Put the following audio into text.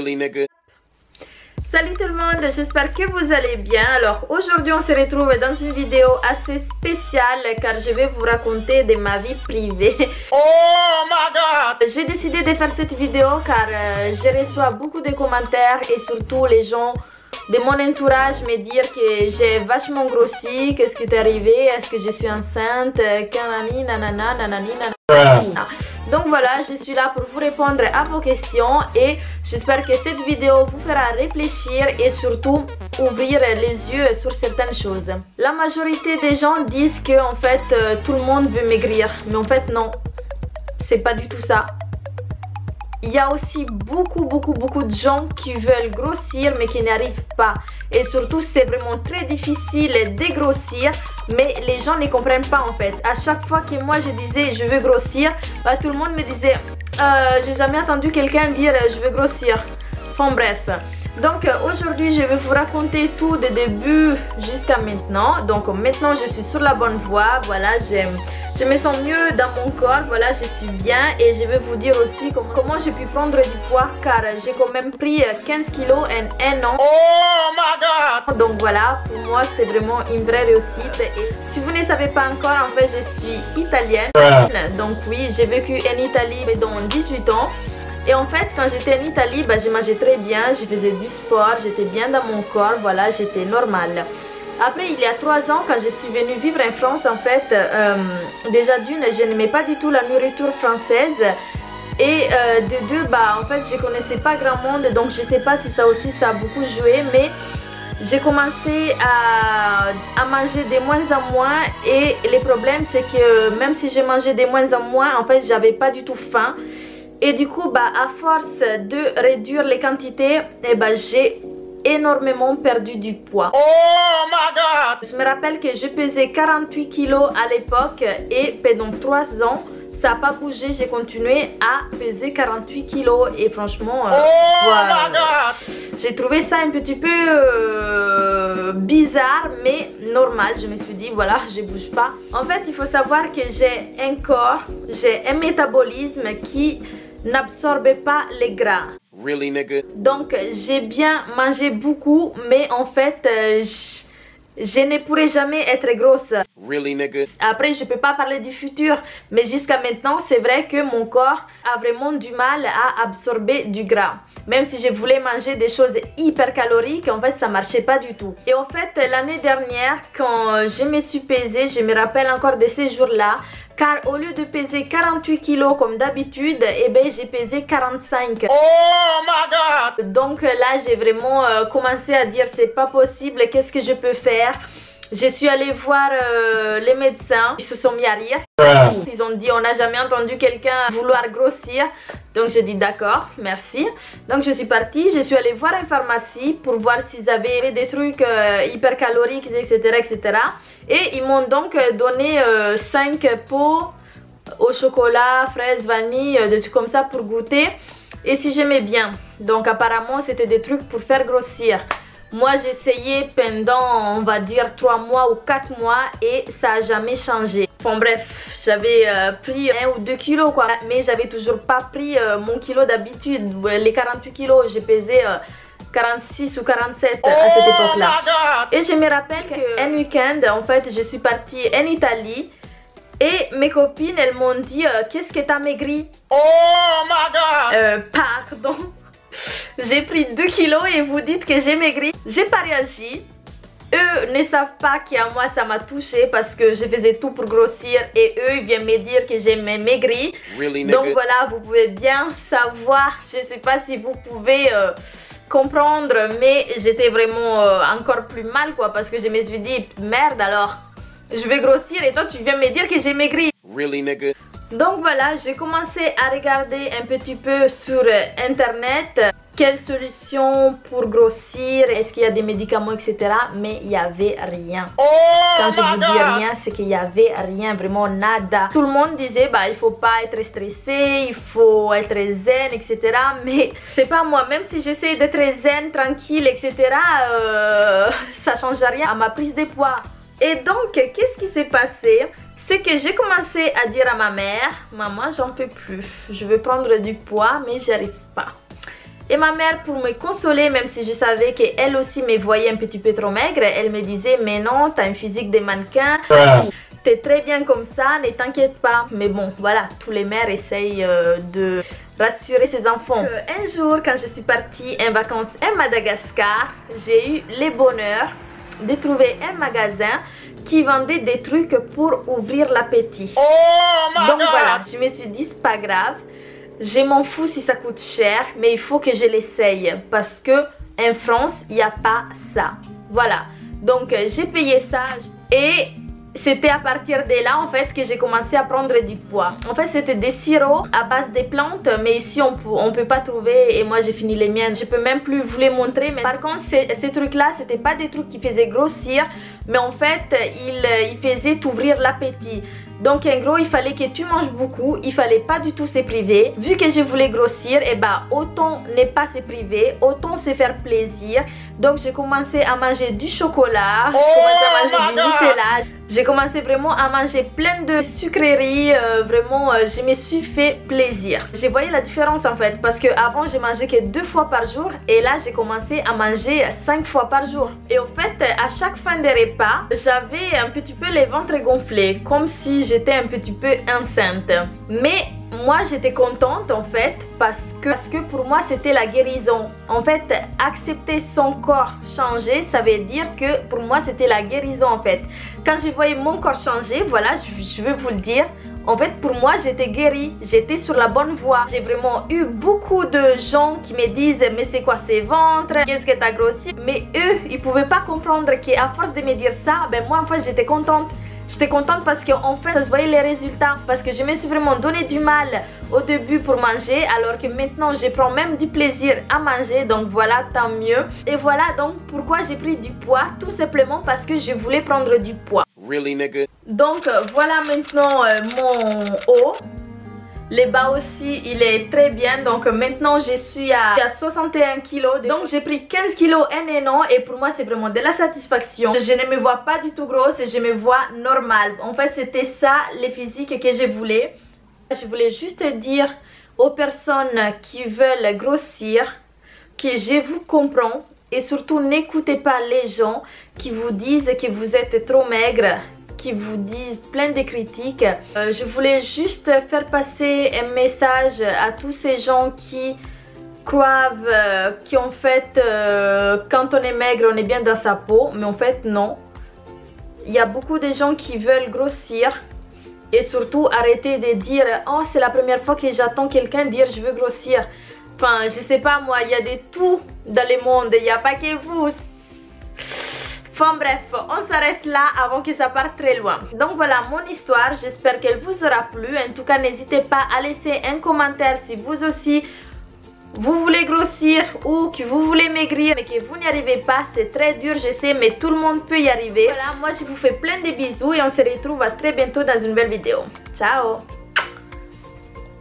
Really, nigga? Salut tout le monde, j'espère que vous allez bien. Alors aujourd'hui on se retrouve dans une vidéo assez spéciale car je vais vous raconter de ma vie privée. Oh my god! J'ai décidé de faire cette vidéo car je reçois beaucoup de commentaires et surtout les gens de mon entourage me dire que j'ai vachement grossi, qu'est-ce qui est arrivé, est-ce que je suis enceinte, nanani, nanana, nanani, nanana. Donc voilà, je suis là pour vous répondre à vos questions et j'espère que cette vidéo vous fera réfléchir et surtout ouvrir les yeux sur certaines choses. La majorité des gens disent que en fait tout le monde veut maigrir, mais en fait non, c'est pas du tout ça. Il y a aussi beaucoup de gens qui veulent grossir mais qui n'y arrivent pas. Et surtout c'est vraiment très difficile de grossir, mais les gens ne comprennent pas en fait. À chaque fois que moi je disais je veux grossir, bah, tout le monde me disait j'ai jamais entendu quelqu'un dire je veux grossir. Enfin bref. Donc aujourd'hui je vais vous raconter tout de début jusqu'à maintenant. Donc maintenant je suis sur la bonne voie, voilà, je me sens mieux dans mon corps, voilà, je suis bien et je vais vous dire aussi comment j'ai pu prendre du poids car j'ai quand même pris 15 kilos en un an. Oh my god! Donc voilà, pour moi c'est vraiment une vraie réussite. Et si vous ne savez pas encore, en fait je suis italienne. Donc oui, j'ai vécu en Italie pendant 18 ans. Et en fait quand j'étais en Italie, bah, je mangeais très bien, je faisais du sport, j'étais bien dans mon corps, voilà, j'étais normale. Après, il y a 3 ans, quand je suis venue vivre en France, en fait, déjà d'une, je n'aimais pas du tout la nourriture française. Et de deux, bah, en fait, je connaissais pas grand monde, donc je sais pas si ça aussi, ça a beaucoup joué. Mais j'ai commencé à manger de moins en moins. Et le problème, c'est que même si je mangeais de moins en moins, en fait, j'avais pas du tout faim. Et du coup, bah, à force de réduire les quantités, eh bah, j'ai énormément perdu du poids. Oh my god! Je me rappelle que je pesais 48 kilos à l'époque et pendant 3 ans ça n'a pas bougé, j'ai continué à peser 48 kilos et franchement voilà, j'ai trouvé ça un petit peu bizarre mais normal. Je me suis dit voilà, je bouge pas. En fait il faut savoir que j'ai un corps, j'ai un métabolisme qui n'absorbe pas les gras. Really, nigga? Donc j'ai bien mangé beaucoup, mais en fait je ne pourrai jamais être grosse. Really, nigga? Après je peux pas parler du futur, mais jusqu'à maintenant c'est vrai que mon corps a vraiment du mal à absorber du gras. Même si je voulais manger des choses hyper caloriques, en fait ça marchait pas du tout. Et en fait l'année dernière quand je me suis pesée, je me rappelle encore de ces jours là, car au lieu de peser 48 kilos comme d'habitude, eh ben j'ai pesé 45. Oh my god! Donc là j'ai vraiment commencé à dire c'est pas possible, qu'est-ce que je peux faire? Je suis allée voir les médecins, ils se sont mis à rire. Ils ont dit on n'a jamais entendu quelqu'un vouloir grossir. Donc j'ai dit d'accord, merci. Donc je suis partie, je suis allée voir une pharmacie pour voir s'ils avaient des trucs hyper caloriques, etc. Et ils m'ont donc donné 5 pots au chocolat, fraises, vanille, des trucs comme ça pour goûter. Et si j'aimais bien. Donc apparemment c'était des trucs pour faire grossir. Moi j'ai essayé pendant on va dire 3 mois ou 4 mois et ça n'a jamais changé. Bon bref, j'avais pris 1 ou 2 kilos quoi, mais j'avais toujours pas pris mon kilo d'habitude. Les 48 kilos, j'ai pesé 46 ou 47 à cette époque là. Et je me rappelle qu'un week-end en fait je suis partie en Italie et mes copines elles m'ont dit qu'est-ce que t'as maigri? Oh my god! Pardon. J'ai pris 2 kilos et vous dites que j'ai maigri. J'ai pas réagi. Eux ne savent pas qu'à moi ça m'a touché parce que je faisais tout pour grossir et eux ils viennent me dire que j'ai maigri. Really, donc voilà, vous pouvez bien savoir. Je sais pas si vous pouvez comprendre, mais j'étais vraiment encore plus mal quoi parce que je me suis dit merde alors je vais grossir et toi tu viens me dire que j'ai maigri. Really, nigga? Donc voilà, j'ai commencé à regarder un petit peu sur internet quelles solutions pour grossir, est-ce qu'il y a des médicaments etc. Mais il n'y avait rien. Quand je vous dis rien, c'est qu'il n'y avait rien, vraiment nada. Tout le monde disait bah il faut pas être stressé, il faut être zen etc. Mais c'est pas moi, même si j'essaie d'être zen, tranquille etc. Ça change rien à ma prise de poids. Et donc qu'est-ce qui s'est passé? C'est que j'ai commencé à dire à ma mère, maman j'en peux plus, je veux prendre du poids mais j'y arrive pas. Et ma mère, pour me consoler, même si je savais qu'elle aussi me voyait un petit peu trop maigre, elle me disait mais non, t'as un physique de mannequin, t'es très bien comme ça, ne t'inquiète pas. Mais bon, voilà, tous les mères essayent de rassurer ses enfants. Un jour, quand je suis partie en vacances à Madagascar, j'ai eu le bonheur de trouver un magasin qui vendait des trucs pour ouvrir l'appétit. Donc voilà, je me suis dit c'est pas grave, je m'en fous si ça coûte cher, mais il faut que je l'essaye parce que en France il n'y a pas ça. Voilà, donc j'ai payé ça et c'était à partir de là en fait que j'ai commencé à prendre du poids. En fait c'était des sirops à base de plantes, mais ici on peut pas trouver et moi j'ai fini les miennes. Je peux même plus vous les montrer, mais par contre ces trucs là c'était pas des trucs qui faisaient grossir, mais en fait ils faisaient t'ouvrir l'appétit. Donc en gros il fallait que tu manges beaucoup, il fallait pas du tout se priver. Vu que je voulais grossir, et bah autant ne pas se priver, autant se faire plaisir. Donc j'ai commencé à manger du chocolat, j'ai commencé à manger du Nutella, j'ai commencé vraiment à manger plein de sucreries, vraiment je me suis fait plaisir. J'ai voyé la différence en fait, parce que avant je mangeais que 2 fois par jour et là j'ai commencé à manger 5 fois par jour. Et en fait à chaque fin de repas, j'avais un petit peu les ventres gonflés, comme si j'étais un petit peu enceinte. Mais moi j'étais contente en fait parce que pour moi c'était la guérison. En fait accepter son corps changer, ça veut dire que pour moi c'était la guérison en fait. Quand je voyais mon corps changer, voilà, je veux vous le dire, en fait pour moi j'étais guérie, j'étais sur la bonne voie. J'ai vraiment eu beaucoup de gens qui me disent mais c'est quoi ces ventres, qu'est-ce que t'as grossi, mais eux ils pouvaient pas comprendre qu'à force de me dire ça, ben moi en fait j'étais contente. J'étais contente parce qu'en fait ça se voyait les résultats, parce que je me suis vraiment donné du mal au début pour manger, alors que maintenant je prends même du plaisir à manger, donc voilà, tant mieux. Et voilà donc pourquoi j'ai pris du poids, tout simplement parce que je voulais prendre du poids. Really, nigga? Donc voilà maintenant mon haut. Le bas aussi il est très bien, donc maintenant je suis à 61 kg, donc j'ai pris 15 kg en un an et pour moi c'est vraiment de la satisfaction. Je ne me vois pas du tout grosse et je me vois normale. En fait c'était ça le physique que je voulais. Je voulais juste dire aux personnes qui veulent grossir que je vous comprends et surtout n'écoutez pas les gens qui vous disent que vous êtes trop maigre, qui vous disent plein de critiques. Je voulais juste faire passer un message à tous ces gens qui croient qu'en fait quand on est maigre on est bien dans sa peau, mais en fait non. Il y a beaucoup de gens qui veulent grossir et surtout arrêter de dire oh c'est la première fois que j'attends quelqu'un dire je veux grossir. Enfin je sais pas moi, il y a de tout dans le monde, il n'y a pas que vous. Enfin bref, on s'arrête là avant que ça parte très loin. Donc voilà mon histoire, j'espère qu'elle vous aura plu. En tout cas n'hésitez pas à laisser un commentaire si vous aussi vous voulez grossir ou que vous voulez maigrir mais que vous n'y arrivez pas. C'est très dur je sais, mais tout le monde peut y arriver. Voilà, moi je vous fais plein de bisous et on se retrouve à très bientôt dans une belle vidéo. Ciao.